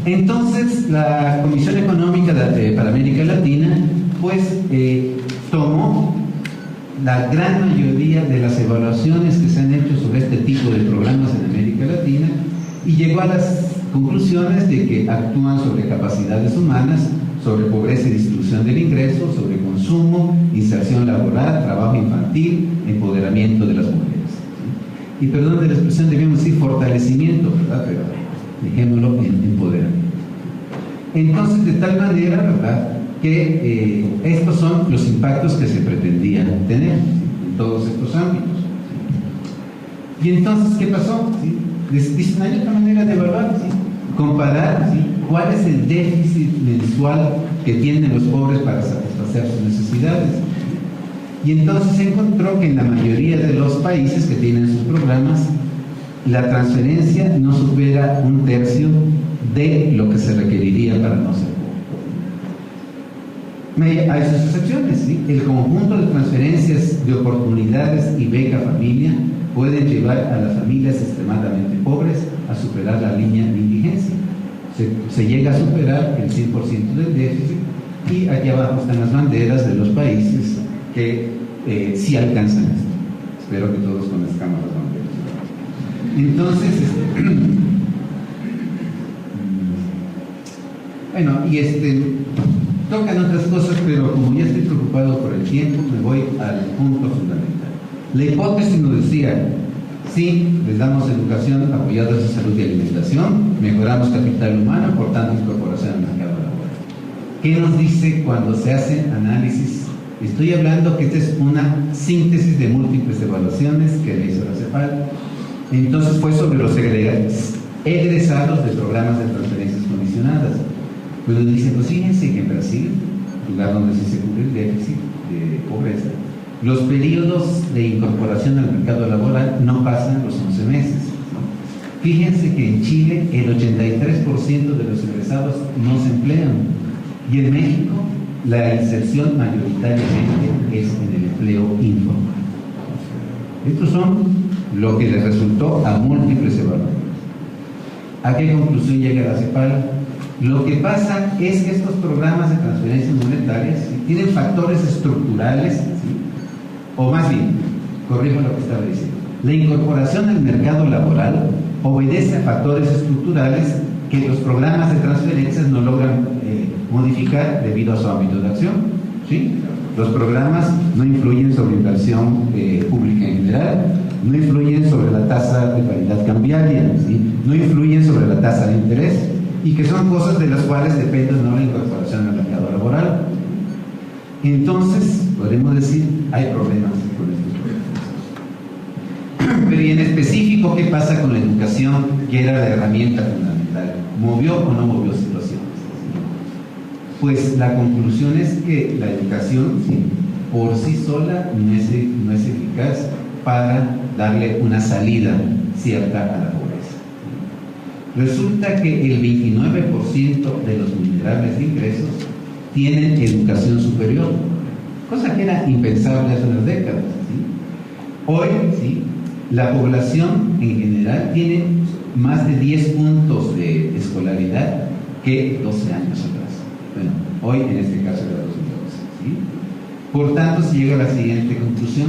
Entonces, la Comisión Económica para América Latina, pues, tomó la gran mayoría de las evaluaciones que se han hecho sobre este tipo de programas en América Latina y llegó a las conclusiones de que actúan sobre capacidades humanas, sobre pobreza y distribución del ingreso, sobre consumo, inserción laboral, trabajo infantil, empoderamiento de las mujeres. Y perdón de la expresión, debemos decir fortalecimiento, ¿verdad? Pero dejémoslo en empoderamiento. Entonces, de tal manera, ¿verdad?, que estos son los impactos que se pretendían tener, ¿sí?, en todos estos ámbitos. Y entonces, ¿qué pasó? ¿Sí? Dicen, hay otra manera de evaluar, ¿sí?, comparar, ¿sí?, cuál es el déficit mensual que tienen los pobres para satisfacer sus necesidades. Y entonces se encontró que en la mayoría de los países que tienen sus programas, la transferencia no supera 1/3 de lo que se requeriría para no ser pobre. Hay sus excepciones, ¿sí? El conjunto de transferencias de oportunidades y beca familia pueden llevar a las familias extremadamente pobres a superar la línea de indigencia. Se llega a superar el 100% del déficit, y aquí abajo están las banderas de los países que sí alcanzan esto. Espero que todos conozcamos las banderas. Entonces, bueno, tocan otras cosas, pero como ya estoy preocupado por el tiempo, me voy al punto fundamental. La hipótesis nos decía: sí, les damos educación apoyada en salud y alimentación, mejoramos capital humano, por tanto incorporación al mercado laboral. ¿Qué nos dice cuando se hacen análisis? Estoy hablando que esta es una síntesis de múltiples evaluaciones que le hizo la CEPAL. Entonces fue sobre los egresados de programas de transferencias condicionadas. Pues dicen, pues fíjense que en Brasil, lugar donde sí se cubre el déficit de pobreza, los periodos de incorporación al mercado laboral no pasan los 11 meses, ¿no? Fíjense que en Chile el 83% de los egresados no se emplean, y en México la inserción mayoritariamente es en el empleo informal. Estos son lo que les resultó a múltiples evaluadores. ¿A qué conclusión llega la CEPAL? Lo que pasa es que estos programas de transferencias monetarias, ¿sí?, tienen factores estructurales, ¿sí?, o más bien, corrijo lo que estaba diciendo, la incorporación al mercado laboral obedece a factores estructurales que los programas de transferencias no logran modificar debido a su ámbito de acción, ¿sí? Los programas no influyen sobre inversión pública en general, no influyen sobre la tasa de paridad cambiaria, ¿sí?, no influyen sobre la tasa de interés, y que son cosas de las cuales depende no la incorporación al mercado laboral. Entonces, podemos decir, hay problemas con estos programas. Pero y en específico, ¿qué pasa con la educación, que era la herramienta fundamental? ¿Movió o no movió situaciones? Pues la conclusión es que la educación, sí, por sí sola no es eficaz para darle una salida cierta a la pobreza. Resulta que el 29% de los vulnerables de ingresos tienen educación superior, cosa que era impensable hace unas décadas, ¿sí? Hoy, ¿sí?, la población en general tiene más de 10 puntos de escolaridad que 12 años atrás. Bueno, hoy en este caso era 2012, ¿sí? Por tanto, se llega a la siguiente conclusión: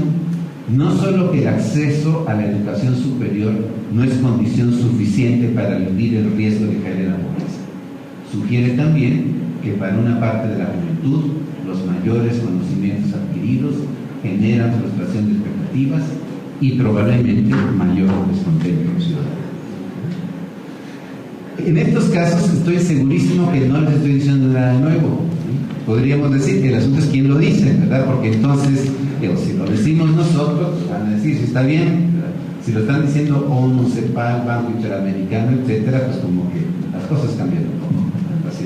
no solo que el acceso a la educación superior no es condición suficiente para eludir el riesgo de caer en la pobreza, sugiere también que para una parte de la juventud los mayores conocimientos adquiridos generan frustración de expectativas y probablemente mayor descontento ciudadano. En estos casos estoy segurísimo que no les estoy diciendo nada nuevo, ¿sí? Podríamos decir que el asunto es quién lo dice, ¿verdad? Porque entonces, si lo decimos nosotros, pues van a decir si está bien, ¿verdad? Si lo están diciendo ONU, CEPAL, Banco Interamericano, etcétera, pues como que las cosas cambian un poco, así.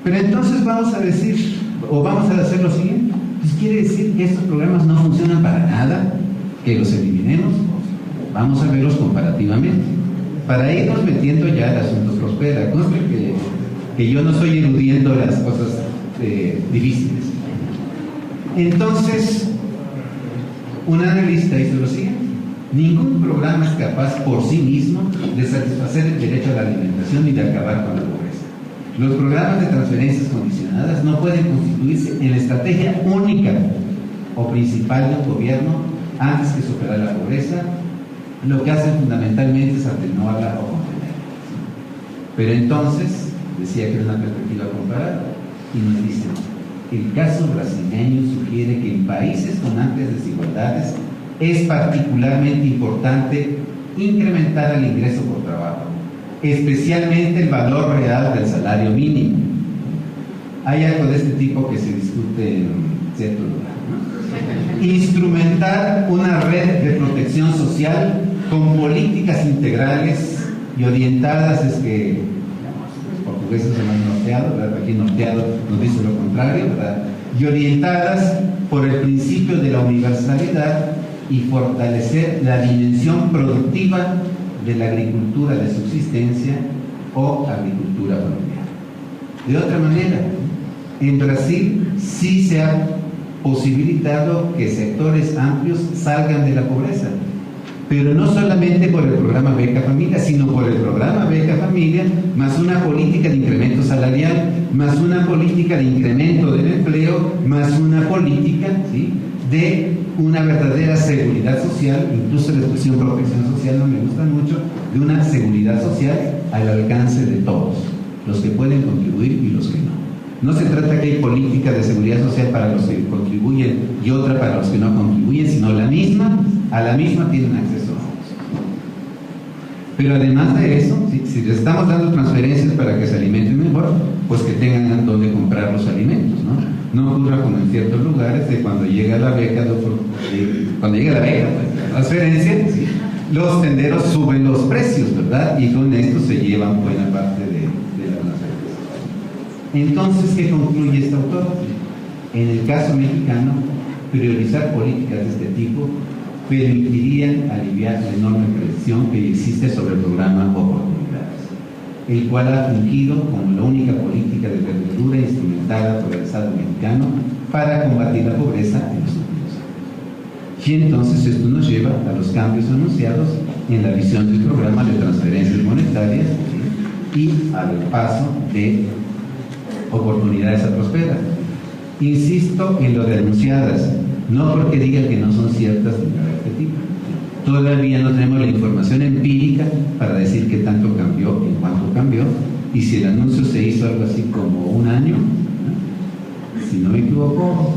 Pero entonces vamos a decir, o vamos a hacer lo siguiente: pues quiere decir que estos programas no funcionan para nada, que los eliminemos. Vamos a verlos comparativamente. Para irnos metiendo ya el asunto prospera. Conste que yo no estoy eludiendo las cosas difíciles. Entonces, un analista hizo lo siguiente: Ningún programa es capaz por sí mismo de satisfacer el derecho a la alimentación y de acabar con la pobreza. Los programas de transferencias condicionadas no pueden constituirse en la estrategia única o principal de un gobierno antes que superar la pobreza. Lo que hacen fundamentalmente es atenuarla o contenerla. Pero entonces, decía que era una perspectiva comparada, y nos dicen, el caso brasileño sugiere que en países con amplias desigualdades es particularmente importante incrementar el ingreso por trabajo, especialmente el valor real del salario mínimo. Hay algo de este tipo que se discute en cierto lugar, ¿no? Instrumentar una red de protección social con políticas integrales y orientadas, es que los portugueses se llaman norteados, ¿verdad? Aquí norteado nos dice lo contrario, ¿verdad? Y orientadas por el principio de la universalidad y fortalecer la dimensión productiva de la agricultura de subsistencia o agricultura familiar. De otra manera, en Brasil sí se ha posibilitado que sectores amplios salgan de la pobreza, pero no solamente por el programa Beca Familia, sino por el programa Beca Familia, más una política de incremento salarial, más una política de incremento del empleo, más una política, ¿sí?, de una verdadera seguridad social. Incluso la expresión protección social no me gusta mucho, de una seguridad social al alcance de todos, los que pueden contribuir y los que no. No se trata que hay política de seguridad social para los que contribuyen y otra para los que no contribuyen, sino a la misma tienen acceso a ambos. Pero además de eso, si les estamos dando transferencias para que se alimenten mejor, pues que tengan donde comprar los alimentos, ¿no? No ocurra como en ciertos lugares de cuando llega la beca, la transferencia, ¿sí?, los tenderos suben los precios, ¿verdad? Y con esto se llevan buena parte de la transferencia. Entonces, ¿qué concluye este autor? En el caso mexicano, priorizar políticas de este tipo permitirían aliviar la enorme presión que existe sobre el programa Oportunidades, el cual ha fungido como la única política de verdura instrumentada por el Estado mexicano para combatir la pobreza en los últimos años. Y entonces esto nos lleva a los cambios anunciados en la visión del programa de transferencias monetarias y al paso de Oportunidades a Prosperar. Insisto en lo de anunciadas, no porque digan que no son ciertas ni nada de este tipo. Todavía no tenemos la información empírica para decir qué tanto cambió, en cuánto cambió, y si el anuncio se hizo algo así como un año, ¿no?, si no me equivoco,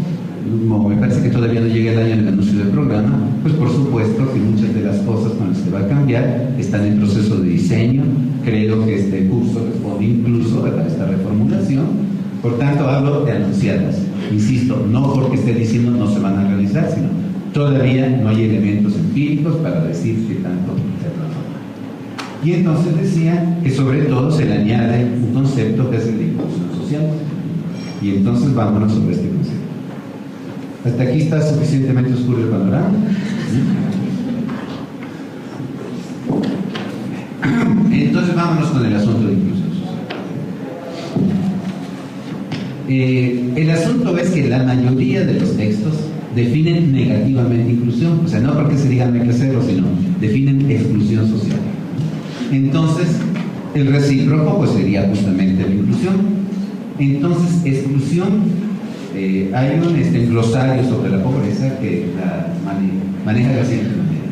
me parece que todavía no llega el año del anuncio del programa, pues por supuesto que muchas de las cosas con las que va a cambiar están en proceso de diseño. Creo que este curso responde incluso a esta reformulación. Por tanto, hablo de anunciadas. Insisto, no porque esté diciendo no se van a realizar, sino todavía no hay elementos empíricos para decir que tanto se transforma. Y entonces decía que sobre todo se le añade un concepto que es el de inclusión social. Y entonces vámonos sobre este concepto. ¿Hasta aquí está suficientemente oscuro el panorama? Entonces vámonos con el asunto de inclusión social. El asunto es que la mayoría de los textos definen negativamente inclusión, o sea, no porque se digan hay que hacerlo, sino definen exclusión social. Entonces, el recíproco pues sería justamente la inclusión. Entonces, exclusión, hay un glosario sobre la pobreza que la maneja de la siguiente manera.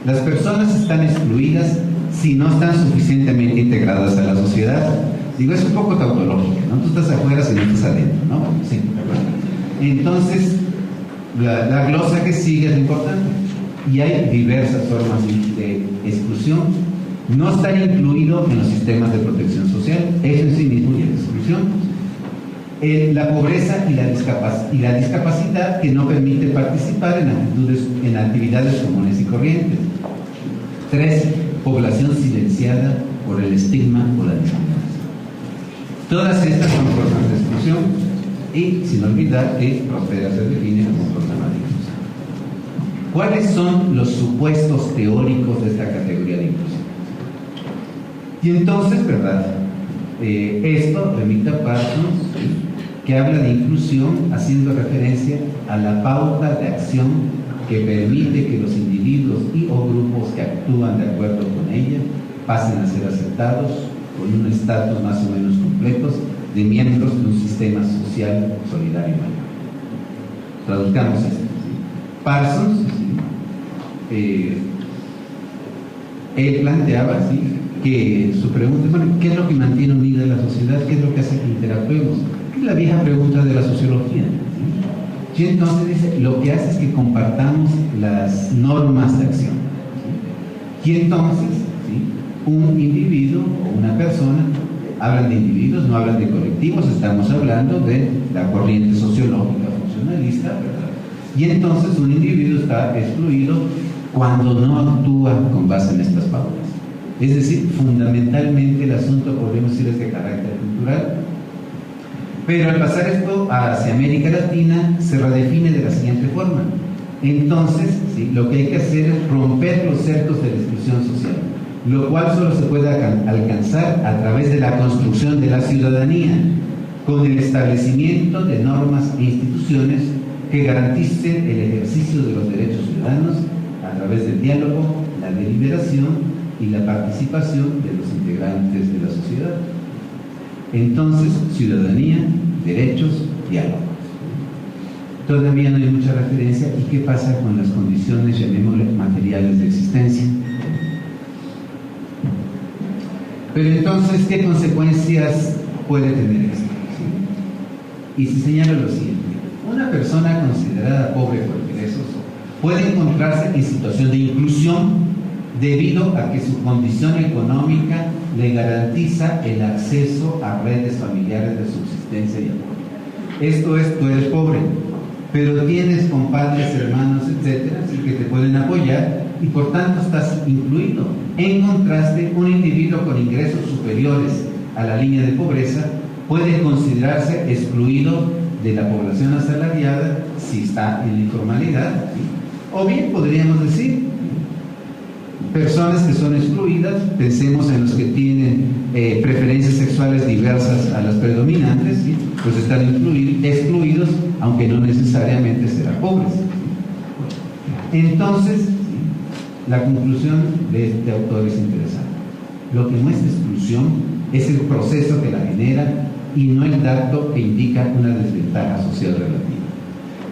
Las personas están excluidas si no están suficientemente integradas a la sociedad. Digo, es un poco tautológico, ¿no? Tú estás afuera si no estás adentro, ¿no? Sí, entonces, la glosa que sigue es importante. Y hay diversas formas de exclusión. No estar incluido en los sistemas de protección social, eso en sí mismo ya es exclusión. La pobreza y la discapacidad que no permite participar en actividades comunes y corrientes. 3. Población silenciada por el estigma o la discriminación. Todas estas son formas de exclusión y sin olvidar que Prospera se define como programa de inclusión. ¿Cuáles son los supuestos teóricos de esta categoría de inclusión? Y entonces, ¿verdad? Esto remite a Parsons, que habla de inclusión haciendo referencia a la pauta de acción que permite que los individuos y o grupos que actúan de acuerdo con ella pasen a ser aceptados con un estatus más o menos completos de miembros de un sistema social solidario mayor. Traduzcamos esto. Parsons, él planteaba que su pregunta, bueno, ¿qué es lo que mantiene unida la sociedad? ¿Qué es lo que hace que interactuemos? Es la vieja pregunta de la sociología. Y entonces dice, lo que hace es que compartamos las normas de acción. Y entonces, un individuo o una persona, hablan de individuos, no hablan de colectivos, estamos hablando de la corriente sociológica funcionalista, ¿verdad? Y entonces un individuo está excluido cuando no actúa con base en estas pautas. Es decir, fundamentalmente el asunto, podemos decir, es de carácter cultural. Pero al pasar esto hacia América Latina, se redefine de la siguiente forma. Entonces, lo que hay que hacer es romper los cercos de la exclusión social, lo cual solo se puede alcanzar a través de la construcción de la ciudadanía, con el establecimiento de normas e instituciones que garanticen el ejercicio de los derechos ciudadanos a través del diálogo, la deliberación y la participación de los integrantes de la sociedad. Entonces, ciudadanía, derechos, diálogo. Todavía no hay mucha referencia. ¿Y qué pasa con las condiciones, llamémosle, materiales de existencia? Pero entonces, ¿qué consecuencias puede tener esto? ¿Sí? Y se señala lo siguiente. Una persona considerada pobre por ingresos puede encontrarse en situación de inclusión debido a que su condición económica le garantiza el acceso a redes familiares de subsistencia y apoyo. Esto es, tú eres pobre, pero tienes compadres, hermanos, etcétera, así que te pueden apoyar y por tanto estás incluido. En contraste, un individuo con ingresos superiores a la línea de pobreza puede considerarse excluido de la población asalariada si está en la informalidad, ¿sí? O bien podríamos decir personas que son excluidas, pensemos en los que tienen preferencias sexuales diversas a las predominantes, ¿sí? Pues están excluidos, aunque no necesariamente serán pobres. Entonces, la conclusión de este autor es interesante. Lo que muestra exclusión es el proceso que la genera y no el dato que indica una desventaja social relativa.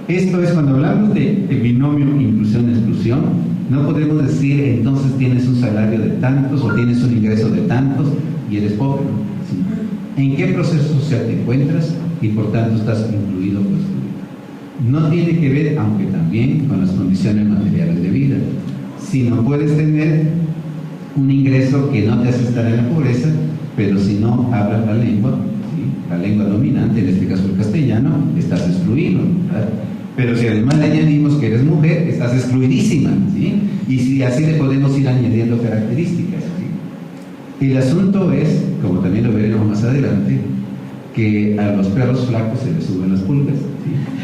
Esto es, cuando hablamos de binomio inclusión-exclusión, no podemos decir entonces tienes un salario de tantos o tienes un ingreso de tantos y eres pobre. ¿Sí? ¿En qué proceso social te encuentras y por tanto estás incluido o excluido? No tiene que ver, aunque también, con las condiciones materiales de vida, sino puedes tener un ingreso que no te hace estar en la pobreza, pero si no hablas la lengua, ¿sí? La lengua dominante, en este caso el castellano, estás excluido, ¿verdad? Pero si además le añadimos que eres mujer, estás excluidísima, ¿sí? Y si así le podemos ir añadiendo características, ¿sí? El asunto es, como también lo veremos más adelante, que a los perros flacos se les suben las pulgas,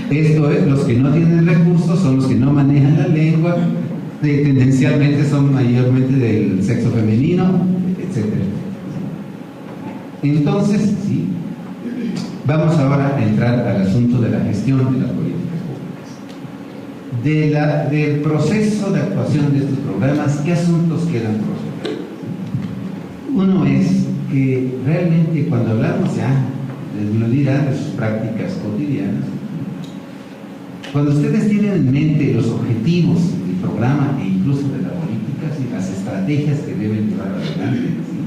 ¿sí? Esto es, los que no tienen recursos son los que no manejan la lengua, tendencialmente son mayormente del sexo femenino, etc. Entonces, ¿sí? Vamos ahora a entrar al asunto de la gestión de las políticas públicas. Del proceso de actuación de estos programas, ¿qué asuntos quedan por resolver? Uno es que realmente cuando hablamos ya, les lo dirán, de sus prácticas cotidianas, cuando ustedes tienen en mente los objetivos del programa e incluso de la política, ¿sí? Las estrategias que deben llevar adelante, ¿sí?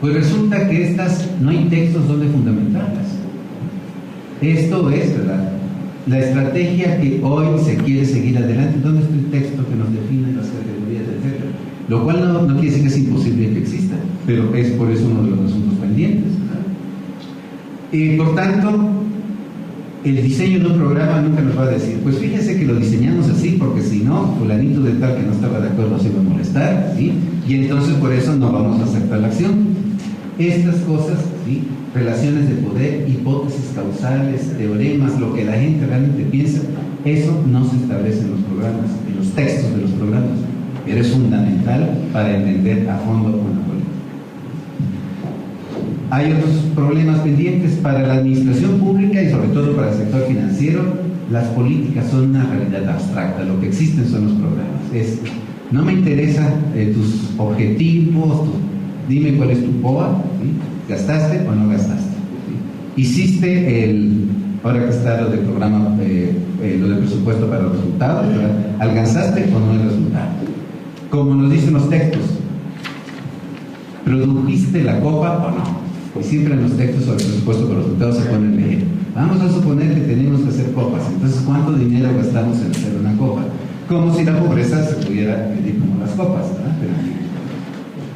Pues resulta que estas no hay textos donde fundamentarlas. Esto es, ¿verdad?, la estrategia que hoy se quiere seguir adelante. ¿Dónde está el texto que nos define las categorías, etcétera? Lo cual no quiere decir que es imposible que exista, pero es por eso uno de los asuntos pendientes, ¿verdad? Por tanto, el diseño de un programa nunca nos va a decir, pues fíjense que lo diseñamos así, porque si no, fulanito de tal que no estaba de acuerdo se va a molestar, ¿sí? Y entonces por eso no vamos a aceptar la acción. Estas cosas, ¿sí?, relaciones de poder, hipótesis causales, teoremas, lo que la gente realmente piensa, eso no se establece en los programas, en los textos de los programas, pero es fundamental para entender a fondo una política. Hay otros problemas pendientes para la administración pública y sobre todo para el sector financiero. las políticas son una realidad abstracta, lo que existen son los programas. No me interesa tus objetivos, dime cuál es tu POA, ¿sí? ¿Gastaste o no gastaste? ¿Sí? ¿Hiciste ahora que está lo del programa, lo del presupuesto para los resultados, ¿verdad? ¿Alcanzaste o no el resultado? Como nos dicen los textos, ¿produjiste la copa o no? Y siempre en los textos sobre el presupuesto para los resultados se pone el ejemplo. Vamos a suponer que tenemos que hacer copas, entonces ¿cuánto dinero gastamos en hacer una copa? Como si la pobreza se pudiera medir como las copas, ¿verdad?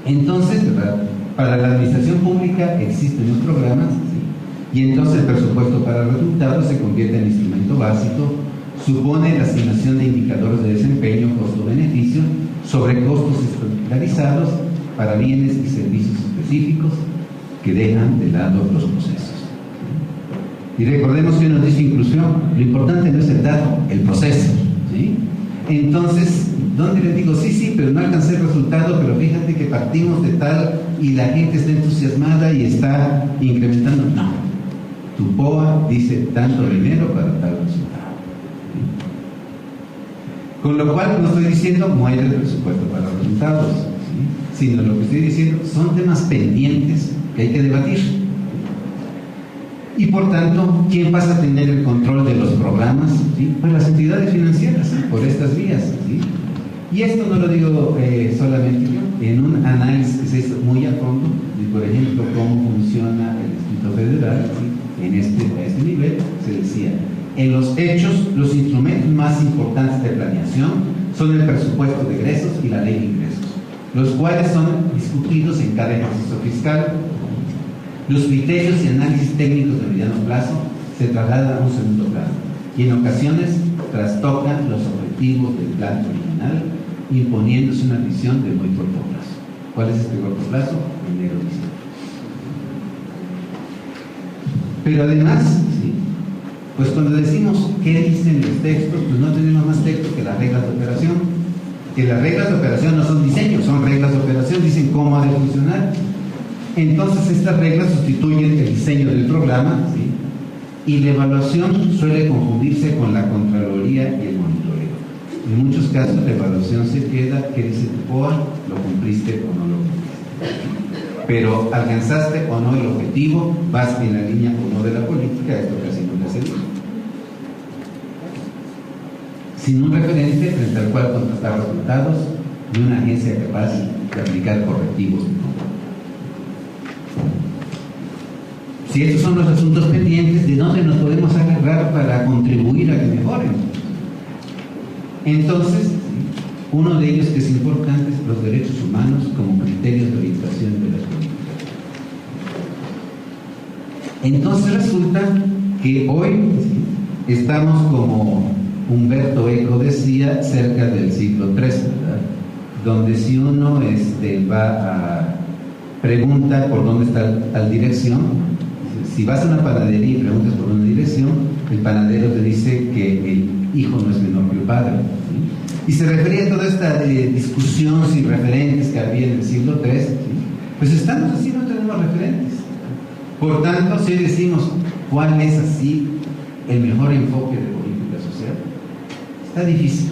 Entonces, ¿verdad? Para la administración pública existen los programas, ¿sí? Y entonces el presupuesto para resultados se convierte en instrumento básico, supone la asignación de indicadores de desempeño, costo-beneficio, sobre costos estandarizados para bienes y servicios específicos que dejan de lado los procesos. Y recordemos que nos dice inclusión, lo importante no es el dato, el proceso, ¿sí? Entonces, ¿dónde les digo? Sí, pero no alcancé el resultado, pero fíjate que partimos de tal y la gente está entusiasmada y está incrementando. No, tu POA dice tanto dinero para tal resultado, ¿sí? Con lo cual no estoy diciendo muere el presupuesto para los resultados, ¿sí? Sino lo que estoy diciendo son temas pendientes que hay que debatir. Y por tanto, ¿quién pasa a tener el control de los programas? ¿Sí? Pues las entidades financieras, ¿sí? Por estas vías, ¿sí? Y esto no lo digo solamente yo, en un análisis que se hizo muy a fondo, de, por ejemplo, cómo funciona el Distrito Federal, ¿sí? A este nivel, se decía, en los hechos, los instrumentos más importantes de planeación son el presupuesto de egresos y la ley de ingresos, los cuales son discutidos en cada ejercicio fiscal. Los criterios y análisis técnicos de mediano plazo se trasladan a un segundo plano y en ocasiones trastocan los objetivos del plan original, imponiéndose una visión de muy corto plazo. ¿Cuál es este corto plazo? Enero, diciembre. Pero además, ¿sí? Pues cuando decimos qué dicen los textos, pues no tenemos más texto que las reglas de operación. Que las reglas de operación no son diseños, son reglas de operación, dicen cómo ha de funcionar. Entonces estas reglas sustituyen el diseño del programa, ¿sí? Y la evaluación suele confundirse con la Contraloría y el monitoreo. En muchos casos la evaluación se queda, ¿qué dice tu POA? ¿Lo cumpliste o no lo cumpliste? Pero ¿alcanzaste o no el objetivo? ¿Vas en la línea o no de la política? Esto casi no le hace. Sin un referente frente al cual contrastar resultados de una agencia capaz de aplicar correctivos. Si estos son los asuntos pendientes, ¿de dónde nos podemos agarrar para contribuir a que mejoren? Entonces, uno de ellos que es importante es los derechos humanos como criterios de orientación de las políticas. Entonces resulta que hoy, ¿sí? Estamos como Humberto Eco decía, cerca del siglo III, ¿verdad? Donde si uno va a pregunta por dónde está tal dirección, si vas a una panadería y preguntas por una dirección, el panadero te dice que el hijo no es menor que el padre, ¿sí? Y se refería a toda esta discusión sin referentes que había en el siglo III, ¿sí? Pues estamos así, no tenemos referentes. Por tanto, si decimos cuál es así el mejor enfoque de política social, está difícil.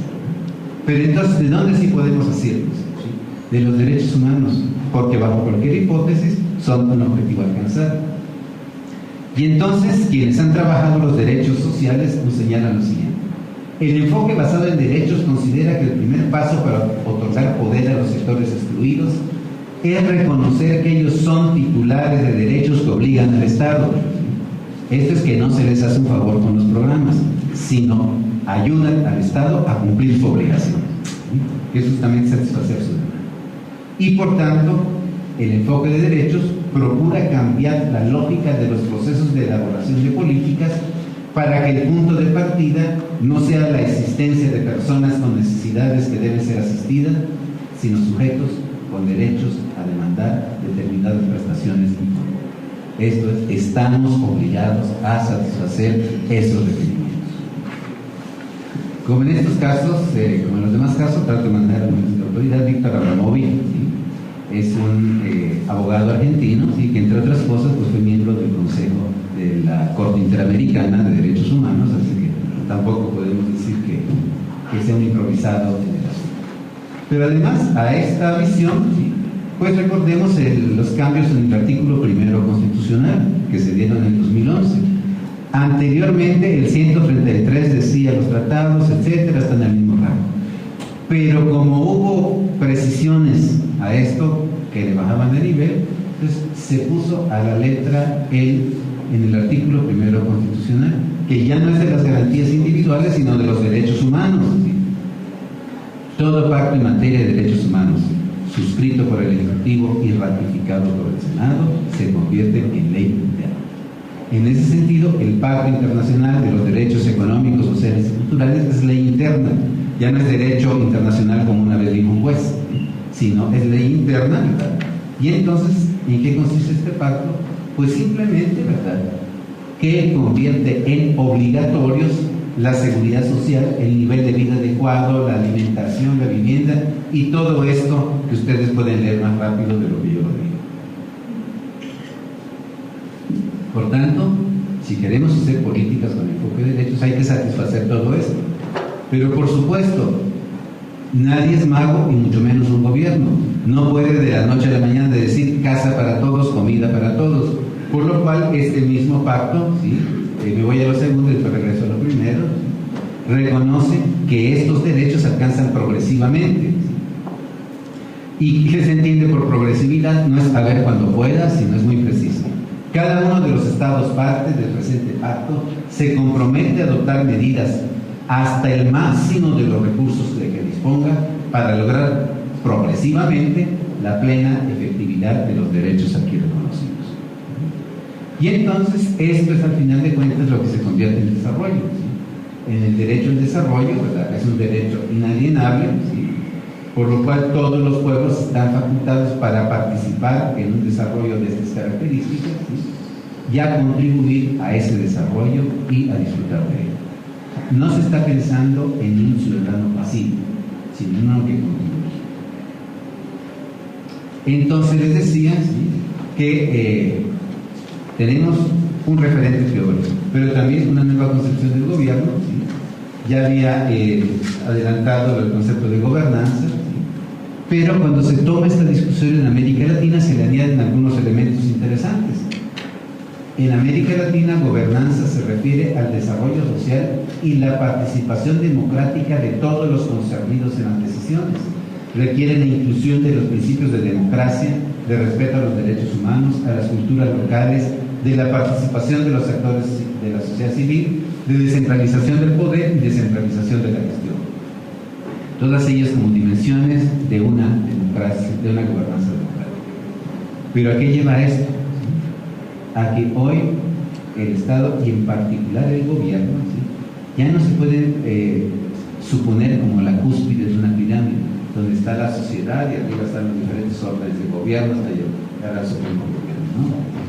Pero entonces, ¿de dónde sí podemos hacerlo? ¿Sí? De los derechos humanos, porque bajo cualquier hipótesis son un objetivo a alcanzar. Y entonces, quienes han trabajado los derechos sociales nos señalan lo siguiente. El enfoque basado en derechos considera que el primer paso para otorgar poder a los sectores excluidos es reconocer que ellos son titulares de derechos que obligan al Estado. Esto es que no se les hace un favor con los programas, sino ayudan al Estado a cumplir su obligación, que es justamente satisfacer su demanda. Y por tanto, el enfoque de derechos procura cambiar la lógica de los procesos de elaboración de políticas para que el punto de partida no sea la existencia de personas con necesidades que deben ser asistidas, sino sujetos con derechos a demandar determinadas prestaciones. Esto es, estamos obligados a satisfacer esos requerimientos. Como en estos casos, como en los demás casos, trato de mandar a nuestra autoridad, Víctor Abramovich, ¿sí? Es un abogado argentino, ¿sí? Que entre otras cosas pues, fue miembro del Consejo de la Corte Interamericana de Derechos Humanos, así que tampoco que sea un improvisado en el asunto. Pero además a esta visión, ¿sí?, pues recordemos los cambios en el artículo primero constitucional que se dieron en el 2011. Anteriormente el 133 decía los tratados, etcétera, están en el mismo rango. Pero como hubo precisiones a esto que le bajaban de nivel, entonces se puso a la letra en el artículo primero constitucional, que ya no es de las garantías individuales, sino de los derechos humanos. ¿Sí? Todo pacto en materia de derechos humanos suscrito por el Ejecutivo y ratificado por el Senado se convierte en ley interna. En ese sentido, el Pacto Internacional de los Derechos Económicos, Sociales y Culturales es ley interna. Ya no es derecho internacional como una vez dijo un juez, sino es ley interna, ¿verdad? Y entonces, ¿en qué consiste este pacto? Pues simplemente, ¿verdad?, que convierte en obligatorios la seguridad social, el nivel de vida adecuado, la alimentación, la vivienda y todo esto que ustedes pueden leer más rápido de lo que yo lo digo. Por tanto, si queremos hacer políticas con enfoque de derechos, hay que satisfacer todo esto. Pero por supuesto, nadie es mago y mucho menos un gobierno. No puede de la noche a la mañana decir casa para todos, comida para todos. Por lo cual, este mismo pacto, ¿sí?, me voy a lo segundo y después regreso a lo primero, reconoce que estos derechos alcanzan progresivamente. ¿Y qué se entiende por progresividad? No es a ver cuando pueda, sino es muy preciso. Cada uno de los estados partes del presente pacto se compromete a adoptar medidas hasta el máximo de los recursos de que disponga para lograr progresivamente la plena efectividad de los derechos aquí reconocidos. Y entonces esto es al final de cuentas lo que se convierte en desarrollo, ¿sí? En el derecho al desarrollo, ¿verdad?, es un derecho inalienable, ¿sí?, por lo cual todos los pueblos están facultados para participar en un desarrollo de estas características, ¿sí?, y a contribuir a ese desarrollo y a disfrutar de él. No se está pensando en un ciudadano pasivo, sino en uno que contribuye. Entonces les decía, ¿sí?, que tenemos un referente teórico, pero también una nueva concepción del gobierno, ¿sí? Ya había adelantado el concepto de gobernanza, ¿sí?, pero cuando se toma esta discusión en América Latina se le añaden algunos elementos interesantes. En América Latina, gobernanza se refiere al desarrollo social y la participación democrática de todos los concernidos en las decisiones. Requiere la inclusión de los principios de democracia, de respeto a los derechos humanos, a las culturas locales, de la participación de los actores de la sociedad civil, de descentralización del poder y descentralización de la gestión. Todas ellas como dimensiones de una democracia, de una gobernanza democrática. Pero ¿a qué lleva esto? A que hoy el Estado y en particular el gobierno, ¿sí?, ya no se puede suponer como la cúspide de una pirámide, donde está la sociedad y arriba están los diferentes órdenes de gobierno hasta llegar al supremo gobierno, ¿no?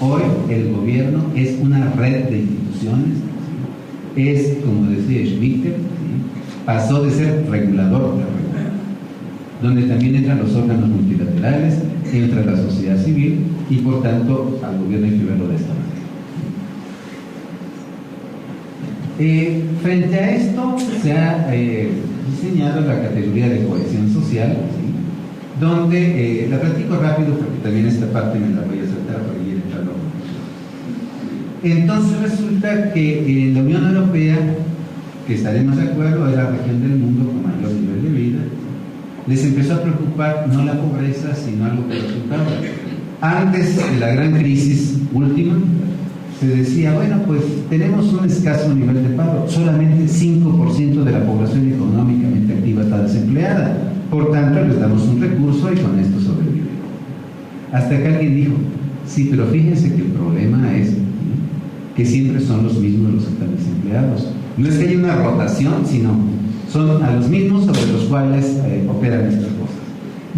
Hoy el gobierno es una red de instituciones, ¿sí?, es, como decía Schmitter, ¿sí?, pasó de ser regulador a regulador, donde también entran los órganos multilaterales, entra la sociedad civil y por tanto al gobierno hay que verlo de esta manera. Frente a esto se ha diseñado la categoría de cohesión social, ¿sí?, donde la platico rápido porque también esta parte me la voy a saltar para ir entrando. Entonces resulta que en la Unión Europea, que estaremos de acuerdo, es la región del mundo con mayor nivel de vida, les empezó a preocupar no la pobreza, sino algo que resultaba. Antes de la gran crisis última, se decía, bueno, pues tenemos un escaso nivel de paro, solamente 5% de la población económicamente activa está desempleada, por tanto les damos un recurso y con esto sobrevive. Hasta que alguien dijo, sí, pero fíjense que el problema es que siempre son los mismos los que están desempleados. No es que haya una rotación, sino son a los mismos sobre los cuales operan estas cosas.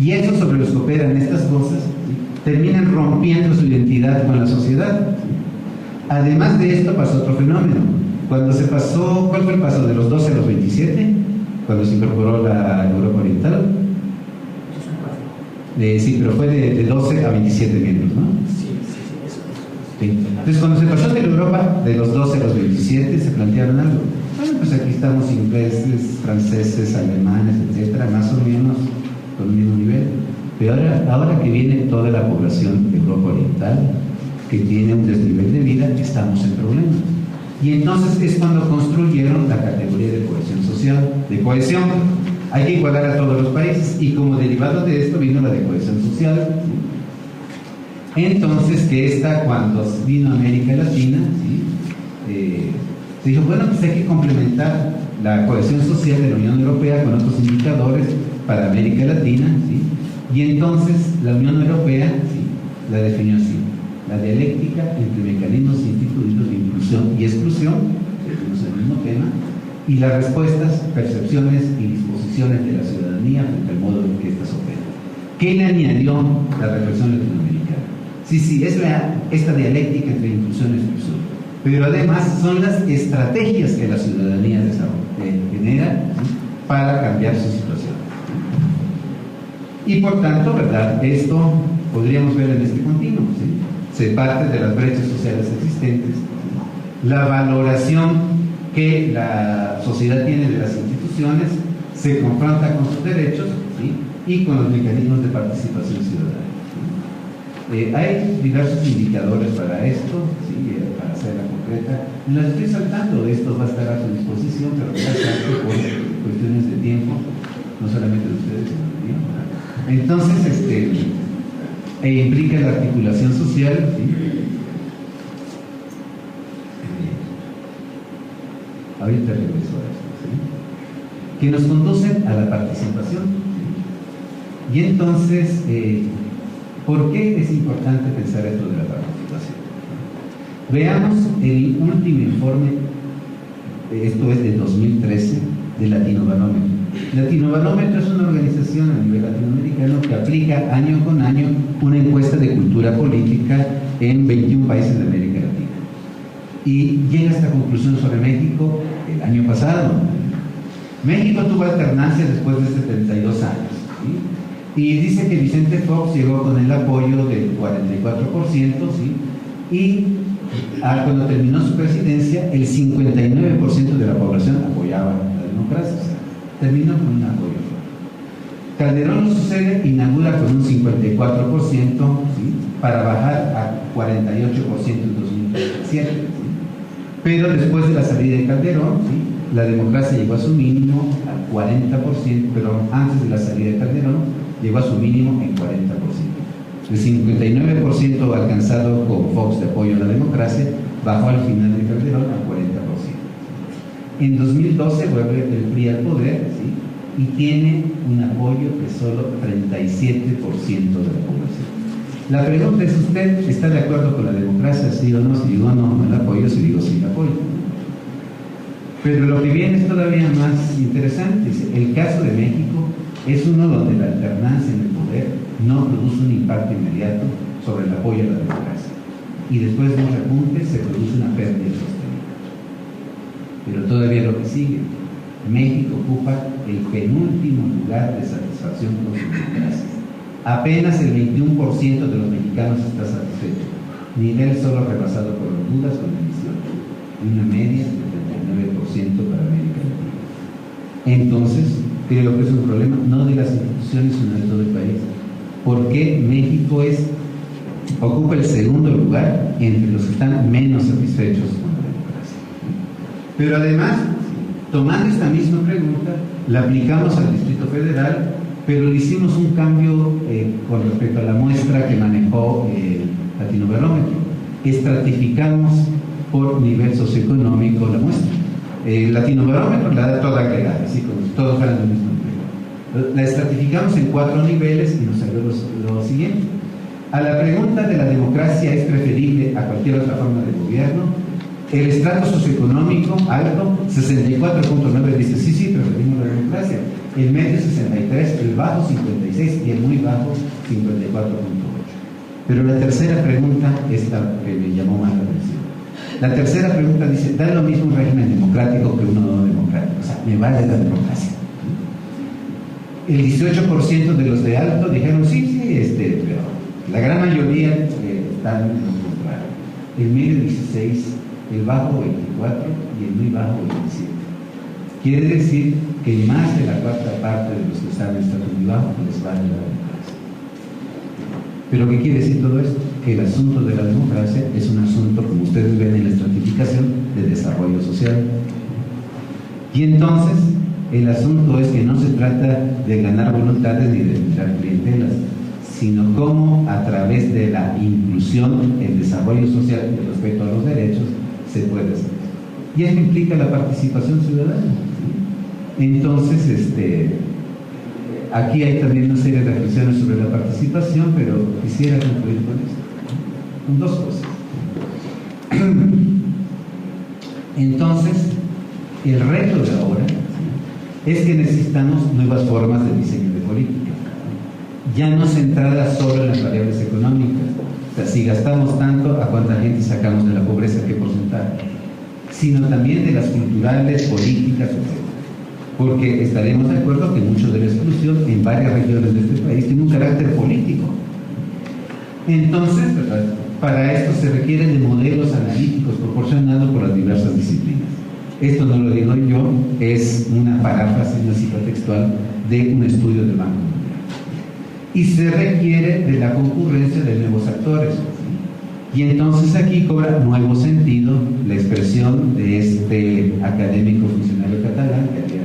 Y esos sobre los que operan estas cosas, ¿sí?, terminan rompiendo su identidad con la sociedad. Además de esto pasó otro fenómeno. Cuando se pasó, ¿cuál fue el paso? ¿De los 12 a los 27? Cuando se incorporó la Europa Oriental. Sí, pero fue de 12 a 27 miembros, ¿no? Sí. Entonces, cuando se pasó de la Europa de los 12 a los 27, se plantearon algo. Bueno, pues aquí estamos ingleses, franceses, alemanes, etcétera, más o menos con el mismo nivel. Pero ahora que viene toda la población de Europa Oriental, que tiene un desnivel de vida, estamos en problemas. Y entonces es cuando construyeron la categoría de cohesión social, de cohesión. Hay que igualar a todos los países, y como derivado de esto vino la de cohesión social. Entonces, que esta, cuando vino a América Latina, se dijo, bueno, pues hay que complementar la cohesión social de la Unión Europea con otros indicadores para América Latina, ¿sí? Y entonces la Unión Europea, ¿sí?, la definió así: la dialéctica entre mecanismos instituidos de inclusión y exclusión, seguimos el mismo tema, y las respuestas, percepciones y disposiciones de la ciudadanía frente al modo en que éstas operan. ¿Qué le añadió la reflexión latinoamericana? Sí, es esta dialéctica entre inclusión y exclusión, pero además son las estrategias que la ciudadanía genera, ¿sí?, para cambiar su situación. Y por tanto, ¿verdad?, esto podríamos ver en este continuo, ¿sí? Se parte de las brechas sociales existentes, la valoración que la sociedad tiene de las instituciones, se confronta con sus derechos, ¿sí?, y con los mecanismos de participación ciudadana. Hay diversos indicadores para esto, ¿sí?, para hacerla concreta. Las estoy saltando, esto va a estar a su disposición, pero voy a saltar por cuestiones de tiempo, no solamente de ustedes, sino de mí. Entonces, implica la articulación social, ¿sí? Ahorita regreso a esto, ¿sí?, que nos conducen a la participación, ¿sí? Y entonces, ¿por qué es importante pensar esto de la participación? Veamos el último informe, esto es de 2013, de Latinobarómetro. Latinobarómetro es una organización a nivel latinoamericano que aplica año con año una encuesta de cultura política en 21 países de América Latina. Y llega a esta conclusión sobre México el año pasado. México tuvo alternancia después de 72 años, ¿sí? Y dice que Vicente Fox llegó con el apoyo del 44%, ¿sí? Y cuando terminó su presidencia, el 59% de la población apoyaba la democracia. O sea, terminó con un apoyo fuerte. Calderón lo sucede, inaugura con un 54%, ¿sí?, para bajar a 48% en 2007. ¿Sí? Pero después de la salida de Calderón, ¿sí?, la democracia llegó a su mínimo al 40%, pero antes de la salida de Calderón llegó a su mínimo en 40%. El 59% alcanzado con Fox de apoyo a la democracia bajó al final de Calderón al 40%. En 2012 vuelve el PRI al poder, ¿sí?, y tiene un apoyo de solo 37% de la población. La pregunta es: ¿usted está de acuerdo con la democracia, sí o no? Si digo no la apoyo, si digo sí la apoyo. Pero lo que viene es todavía más interesante. El caso de México es uno donde la alternancia en el poder no produce un impacto inmediato sobre el apoyo a la democracia, y después de un repunte se produce una pérdida sostenida. Pero todavía lo que sigue: México ocupa el penúltimo lugar de satisfacción con su democracia. Apenas el 21% de los mexicanos está satisfecho, nivel solo rebasado por Honduras con el 18%, y una media de 39% para América Latina. Entonces, creo que es un problema no de las instituciones, sino de todo el país. ¿Por qué México ocupa el segundo lugar entre los que están menos satisfechos con la democracia? Pero además, tomando esta misma pregunta, la aplicamos al Distrito Federal, pero le hicimos un cambio con respecto a la muestra que manejó Latinobarómetro. Estratificamos por nivel socioeconómico la muestra. Latinobarómetro la da toda agregada, así como si todos fueran del mismo nivel. La estratificamos en 4 niveles y nos salió lo siguiente. A la pregunta de la democracia es preferible a cualquier otra forma de gobierno, el estrato socioeconómico alto, 64.9, dice sí, preferimos la democracia. El medio 63, el bajo 56 y el muy bajo 54.8. Pero la tercera pregunta es la que me llamó más la atención. La tercera pregunta dice: ¿da lo mismo un régimen democrático que uno no democrático? O sea, me vale la democracia. El 18% de los de alto dijeron sí, pero la gran mayoría están en lo contrario. El medio 16, el bajo 24 y el muy bajo 27. Quiere decir que más de la cuarta parte de los que están en estatus muy bajo les va a ayudar a la democracia. ¿Pero qué quiere decir todo esto? Que el asunto de la democracia es un asunto, como ustedes ven en la estratificación, de desarrollo social. Y entonces, el asunto es que no se trata de ganar voluntades ni de filtrar clientelas, sino cómo a través de la inclusión, el desarrollo social y el respeto a los derechos se puede hacer. Y esto implica la participación ciudadana. Entonces, aquí hay también una serie de reflexiones sobre la participación, pero quisiera concluir con esto, con dos cosas. Entonces, el reto de ahora es que necesitamos nuevas formas de diseño de política, ya no centradas solo en las variables económicas, o sea, si gastamos tanto, ¿a cuánta gente sacamos de la pobreza? ¿Qué porcentaje? Sino también de las culturales, políticas, etc. Porque estaremos de acuerdo que mucho de la exclusión en varias regiones de este país tiene un carácter político. Entonces, ¿verdad?, para esto se requieren de modelos analíticos proporcionados por las diversas disciplinas. Esto no lo digo yo, es una paráfrasis, una cita textual de un estudio del Banco Mundial. Y se requiere de la concurrencia de nuevos actores. Y entonces aquí cobra nuevo sentido la expresión de este académico funcionario catalán que había.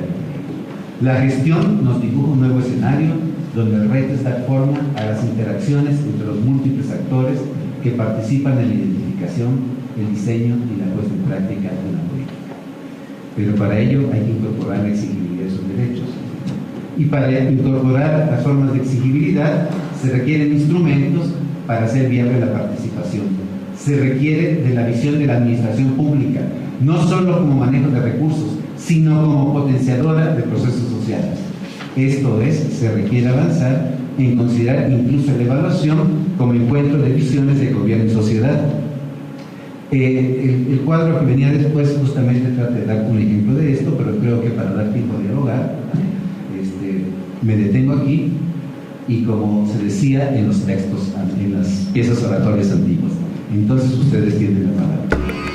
La gestión nos dibuja un nuevo escenario donde el reto es dar forma a las interacciones entre los múltiples actores que participan en la identificación, el diseño y la puesta en práctica de una política. Pero para ello hay que incorporar la exigibilidad de esos derechos. Y para incorporar las formas de exigibilidad se requieren instrumentos para hacer viable la participación. Se requiere de la visión de la administración pública, no solo como manejo de recursos, sino como potenciadora de procesos sociales. Esto es, se requiere avanzar en considerar incluso la evaluación como encuentro de visiones de gobierno y sociedad. El cuadro que venía después justamente trata de dar un ejemplo de esto, pero creo que para dar tiempo a dialogar, me detengo aquí y como se decía en los textos, en las piezas oratorias antiguas. Entonces ustedes tienen la palabra.